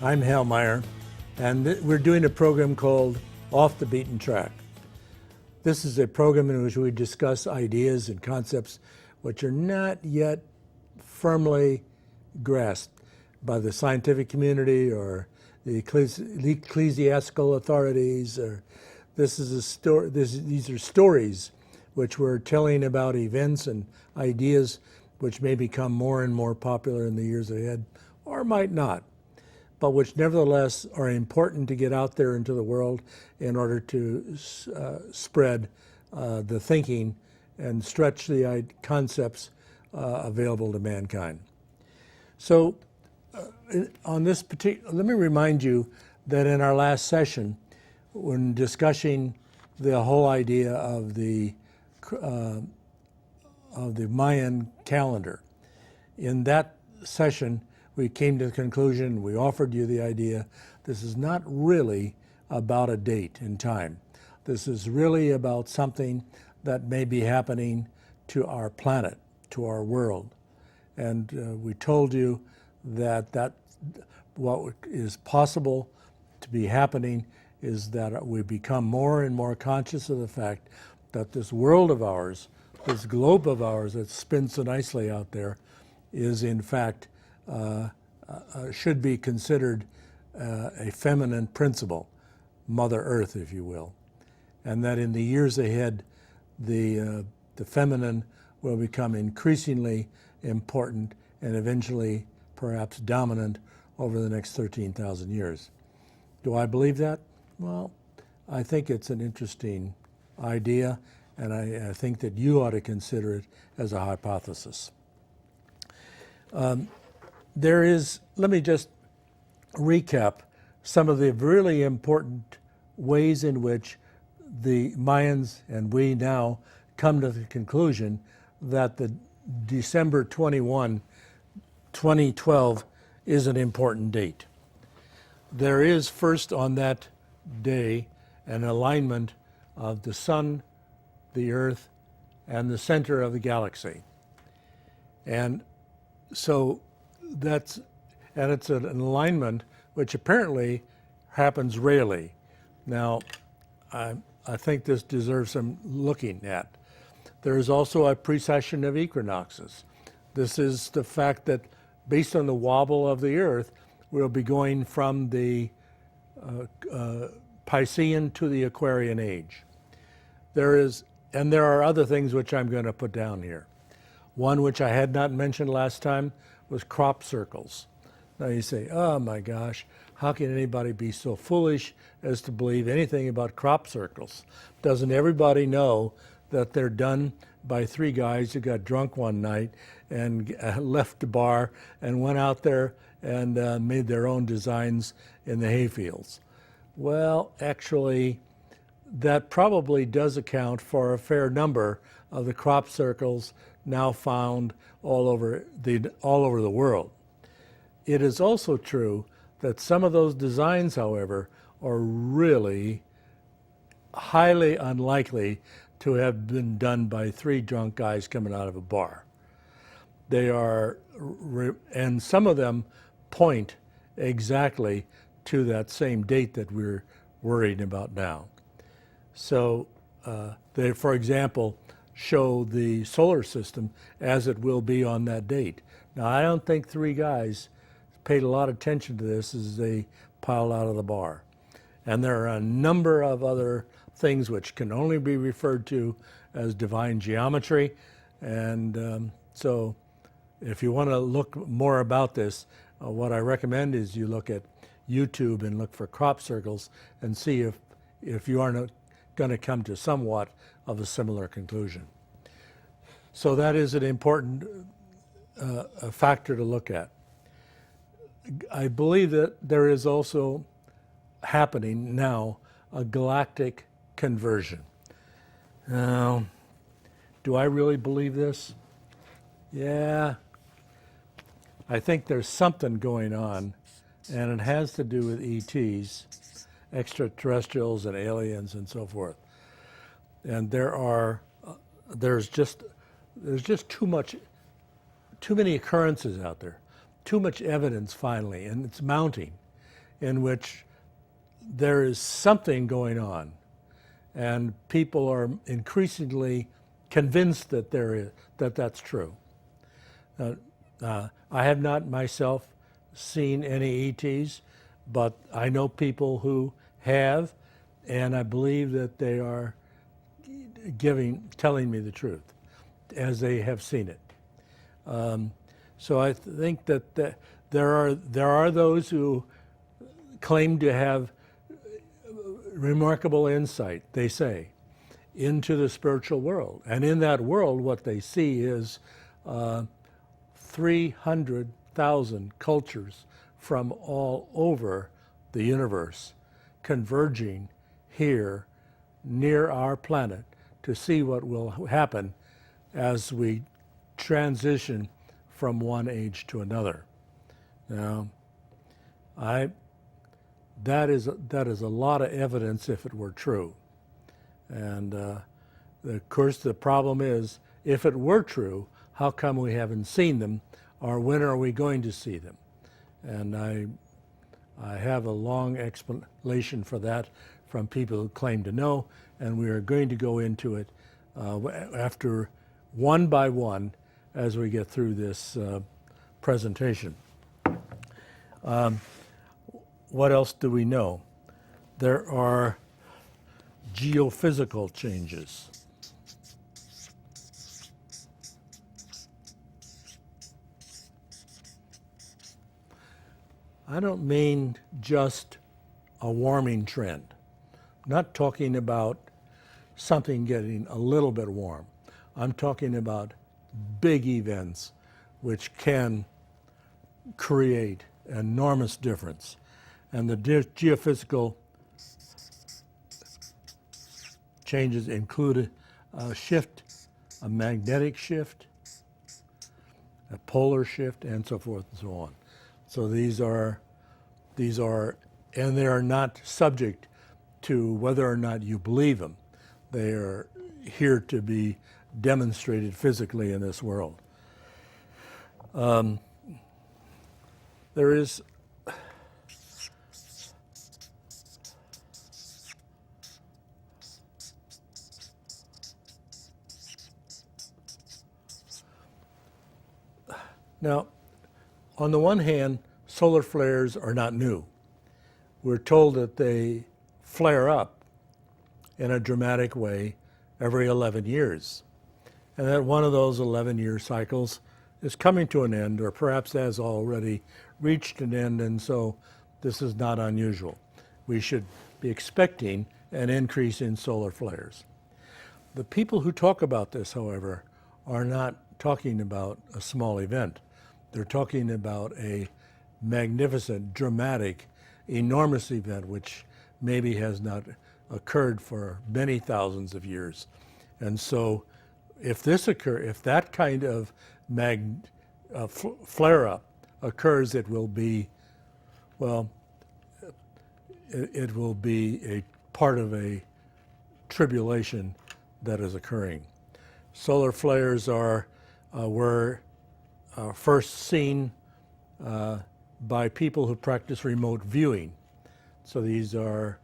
I'm HAL Meier, and we're doing a program called Off the Beaten Track. This is a program in which we discuss ideas and concepts which are not yet firmly grasped by the scientific community or the ecclesiastical authorities. Or these are stories which we're telling about events and ideas which may become more and more popular in the years ahead, or might not, but which nevertheless are important to get out there into the world in order to spread the thinking and stretch the concepts available to mankind. So on this particular, let me remind you that in our last session, when discussing the whole idea of the Mayan calendar, in that session we came to the conclusion, we offered you the idea, this is not really about a date in time. This is really about something that may be happening to our planet, to our world. And we told you that what is possible to be happening is that we become more and more conscious of the fact that this world of ours, this globe of ours that spins so nicely out there, is in fact should be considered a feminine principle, Mother Earth, if you will, and that in the years ahead, the feminine will become increasingly important and eventually perhaps dominant over the next 13,000 years. Do I believe that? Well, I think it's an interesting idea, and I think that you ought to consider it as a hypothesis. Let me just recap some of the really important ways in which the Mayans and we now come to the conclusion that the December 21, 2012 is an important date. There is first on that day an alignment of the sun, the earth, and the center of the galaxy. And so it's an alignment which apparently happens rarely. Now, I think this deserves some looking at. There is also a precession of equinoxes. This is the fact that based on the wobble of the earth, we'll be going from the Piscean to the Aquarian age. There are other things which I'm going to put down here. One which I had not mentioned last time was crop circles. Now you say, oh my gosh, how can anybody be so foolish as to believe anything about crop circles? Doesn't everybody know that they're done by three guys who got drunk one night and left the bar and went out there and made their own designs in the hayfields? Well, actually, that probably does account for a fair number of the crop circles now found all over the world. It is also true that some of those designs, however, are really highly unlikely to have been done by three drunk guys coming out of a bar. They are, and some of them point exactly to that same date that we're worrying about now. So they, for example, show the solar system as it will be on that date. Now, I don't think three guys paid a lot of attention to this as they piled out of the bar. And there are a number of other things which can only be referred to as divine geometry. And so if you want to look more about this, what I recommend is you look at YouTube and look for crop circles and see if you aren't going to come to somewhat of a similar conclusion. So that is an important factor to look at. I believe that there is also happening now a galactic conversion. Now, do I really believe this? Yeah, I think there's something going on, and it has to do with ETs, extraterrestrials and aliens and so forth. And there's just too many occurrences out there, too much evidence finally, and it's mounting. in which there is something going on, and people are increasingly convinced that that's true. I have not myself seen any ETs, but I know people who have, and I believe that they are telling me the truth as they have seen it. So I think that there are those who claim to have remarkable insight, they say, into the spiritual world. And in that world, what they see is 300,000 cultures from all over the universe converging here near our planet to see what will happen as we transition from one age to another. Now, that is a lot of evidence if it were true. And of course the problem is, if it were true, how come we haven't seen them, or when are we going to see them? And I have a long explanation for that from people who claim to know, and we are going to go into it after one by one as we get through this presentation. What else do we know? There are geophysical changes. I don't mean just a warming trend. I'm not talking about something getting a little bit warm. I'm talking about big events which can create enormous difference. And the geophysical changes include a shift, a magnetic shift, a polar shift, and so forth and so on. So these are, and they are not subject to whether or not you believe them. They are here to be demonstrated physically in this world. There is now, on the one hand, solar flares are not new. We're told that they flare up in a dramatic way every 11 years, and that one of those 11-year cycles is coming to an end, or perhaps has already reached an end, and so this is not unusual. We should be expecting an increase in solar flares. The people who talk about this, however, are not talking about a small event. They're talking about a magnificent, dramatic, enormous event which maybe has not occurred for many thousands of years. And so if that kind of flare-up occurs, it will be, well, it will be a part of a tribulation that is occurring. Solar flares were first seen by people who practice remote viewing. So these are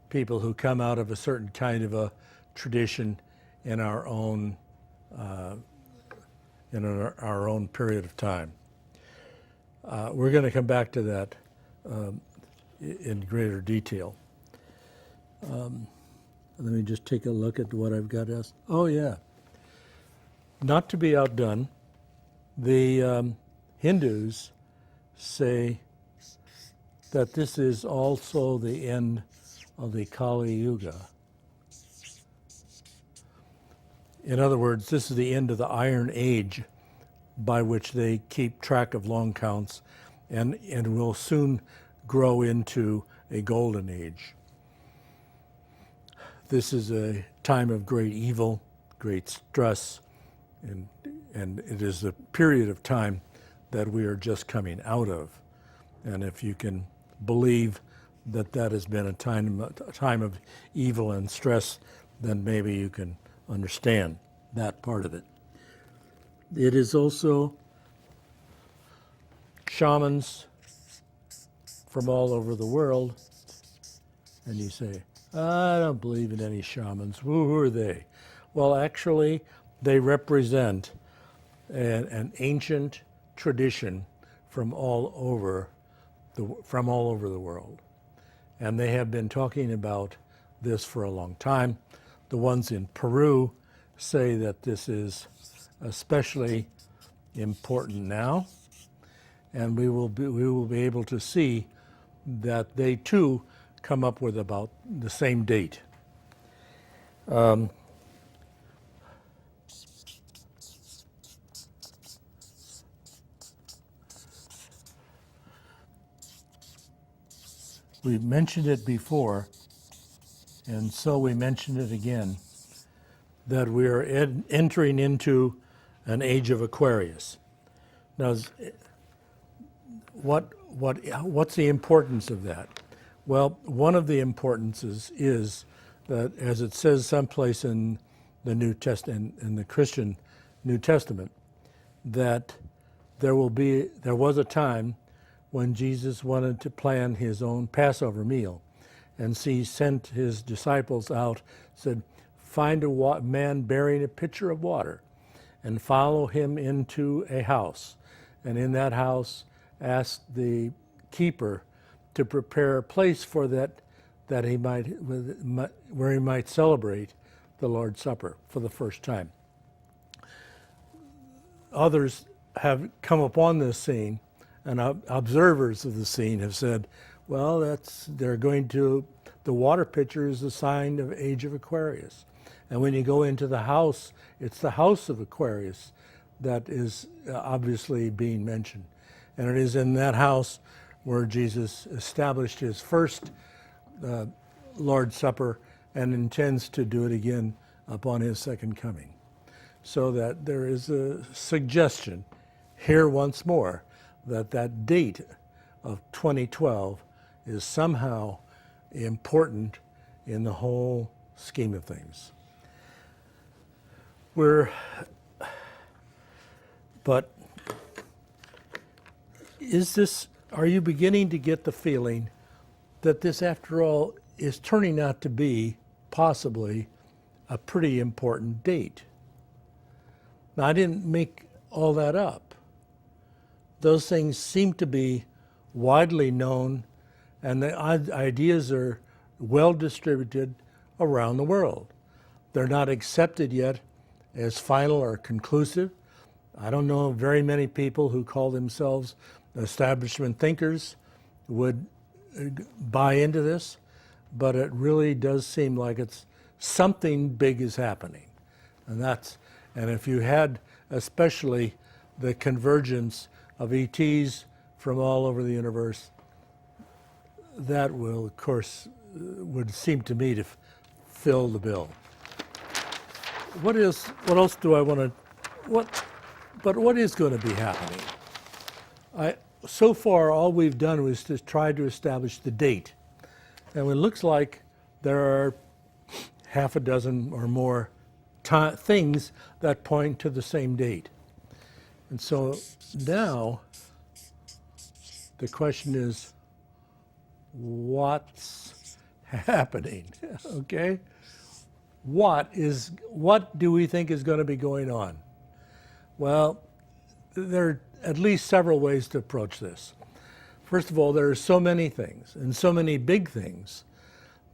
people who come out of a certain kind of a tradition in our own period of time. We're going to come back to that in greater detail. Let me just take a look at what I've got. Oh yeah, not to be outdone, the Hindus say that this is also the end of the Kali Yuga. In other words, this is the end of the Iron Age, by which they keep track of long counts, and will soon grow into a golden age. This is a time of great evil, great stress, and it is a period of time that we are just coming out of. And if you can believe that that has been a time of evil and stress, then maybe you can understand that part of it. It is also shamans from all over the world. And you say, I don't believe in any shamans. Who are they? Well, actually, they represent an ancient tradition from all over the world. And they have been talking about this for a long time. The ones in Peru say that this is especially important now, and we will be able to see that they too come up with about the same date. We've mentioned it before, and so we mention it again, that we are entering into an age of Aquarius. Now, what's the importance of that? Well, one of the importances is that, as it says someplace in the New Testament, in the Christian New Testament, that there was a time when Jesus wanted to plan his own Passover meal, and he sent his disciples out, said, find a man bearing a pitcher of water, and follow him into a house, and in that house ask the keeper to prepare a place for that he might, where he might celebrate the Lord's Supper for the first time. Others have come upon this scene, and observers of the scene have said, well, the water pitcher is a sign of age of Aquarius. And when you go into the house, it's the house of Aquarius that is obviously being mentioned. And it is in that house where Jesus established his first Lord's Supper and intends to do it again upon his second coming. So that there is a suggestion here once more that date of 2012 is somehow important in the whole scheme of things. But are you beginning to get the feeling that this, after all, is turning out to be possibly a pretty important date? Now, I didn't make all that up. Those things seem to be widely known, and the ideas are well distributed around the world. They're not accepted yet as final or conclusive. I don't know very many people who call themselves establishment thinkers would buy into this, but it really does seem like it's something big is happening. And if you had especially the convergence of ETs from all over the universe, that will, of course, would seem to me to fill the bill. What else do I want to, what is going to be happening? So far, all we've done was to try to establish the date. And it looks like there are half a dozen or more things that point to the same date. And so now the question is, what's happening? Okay? What do we think is going to be going on? Well, there are at least several ways to approach this. First of all, there are so many things and so many big things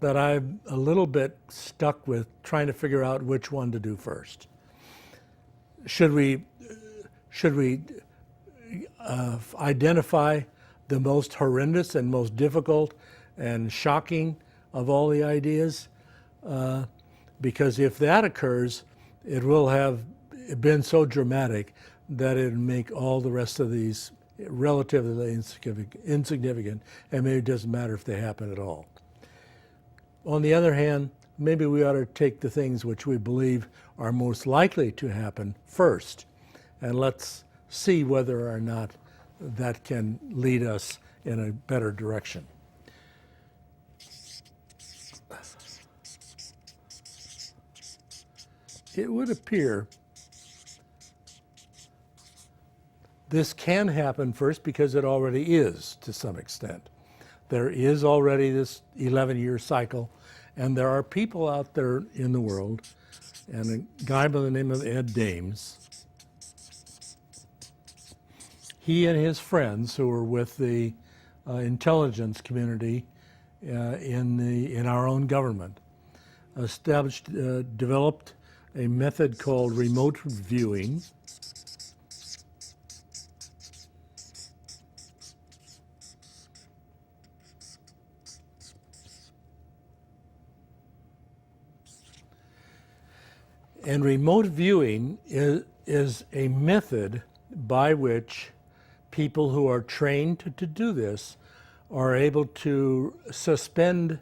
that I'm a little bit stuck with trying to figure out which one to do first. Should we identify the most horrendous and most difficult and shocking of all the ideas? Because if that occurs, it will have been so dramatic that it would make all the rest of these relatively insignificant, and maybe it doesn't matter if they happen at all. On the other hand, maybe we ought to take the things which we believe are most likely to happen first, and let's see whether or not that can lead us in a better direction. It would appear this can happen first because it already is to some extent. There is already this 11-year cycle, and there are people out there in the world, and a guy by the name of Ed Dames, he and his friends who were with the intelligence community in our own government developed a method called remote viewing. And remote viewing is a method by which people who are trained to do this are able to suspend